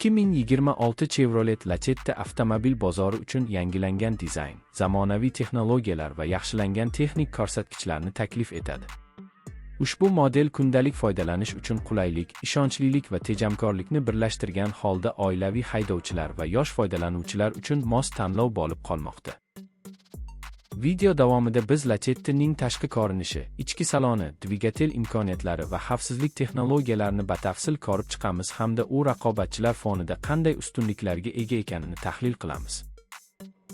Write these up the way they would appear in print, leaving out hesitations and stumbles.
2026 Chevrolet Lacetti avtomobil bozori uchun yangilangan dizayn, zamonaviy texnologiyalar va yaxshilangan texnik ko'rsatkichlarni taklif etadi. Ushbu model kundalik foydalanish uchun qulaylik, ishonchlilik va tejamkorlikni birlashtirgan holda oilaviy haydovchilar va yosh foydalanuvchilar uchun mos tanlov bo'lib qolmoqda. Video davomida biz Lacetti'ning tashqi ko'rinishi, ichki saloni, dvigatel imkoniyatlari va xavfsizlik texnologiyalarini batafsil ko'rib chiqamiz hamda u raqobatchilar fonida qanday ustunliklarga ega ekanini tahlil qilamiz.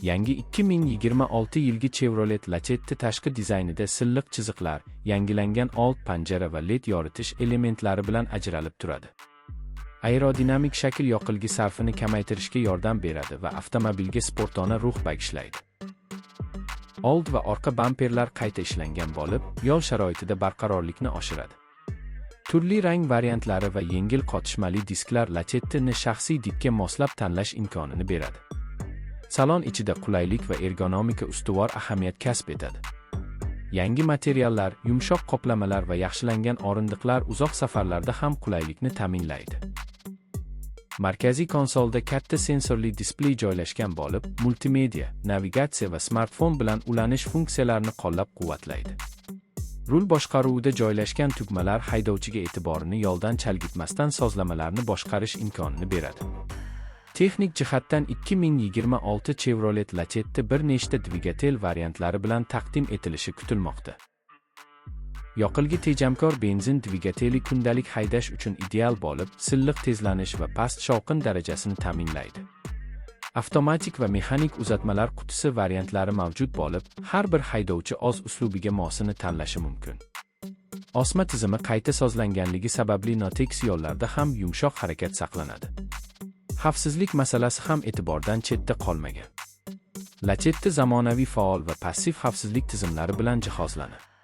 Yangi 2026 yilgi Chevrolet Lacetti tashqi dizaynida silliq chiziqlar, yangilangan old panjara va LED yoritish elementlari bilan ajralib turadi. Aerodinamik shakl yoqilg'i sarfini kamaytirishga yordam beradi va avtomobilga sportona ruh bag'ishlaydi. Old va orqa bamperlar qayta ishlangan bo'lib, yo'l sharoitida barqarorlikni oshiradi. Turli rang variantlari va yengil qotishmali disklar Lacetti'ni shaxsiy didga moslab tanlash imkonini beradi. Salon ichida qulaylik va ergonomika ustuvor ahamiyat kasb etadi. Yangi materiallar, yumshoq qoplamalar va yaxshilangan o'rindiqlar uzoq safarlarda ham qulaylikni ta'minlaydi. Markaziy konsolda katta sensorli displey joylashgan bo'lib, multimedia, navigatsiya va smartfon bilan ulanish funksiyalarini qo'llab-quvvatlaydi. Rul boshqaruvida joylashgan tugmalar haydovchiga e'tiborini yo'ldan chalgitmasdan sozlamalarni boshqarish imkonini beradi. Texnik jihatdan 2026 Chevrolet Lacetti bir nechta dvigatel variantlari bilan taqdim etilishi kutilmoqda. Yoqilg'i tejamkor benzin dvigateli kundalik haydash uchun ideal bo'lib, silliq tezlanish va past shovqin darajasini ta'minlaydi. Avtomatik va mexanik uzatmalar qutisi variantlari mavjud bo'lib, har bir haydovchi o'z uslubiga mosini tanlashi mumkin. Osma tizimi qayta sozlanganligi sababli notekis yo'llarda ham yumshoq harakat saqlanadi. Xavfsizlik masalasi ham e'tibordan chetda qolmagan. Lacetti zamonaviy faol va passiv xavfsizlik tizimlari bilan jihozlanadi.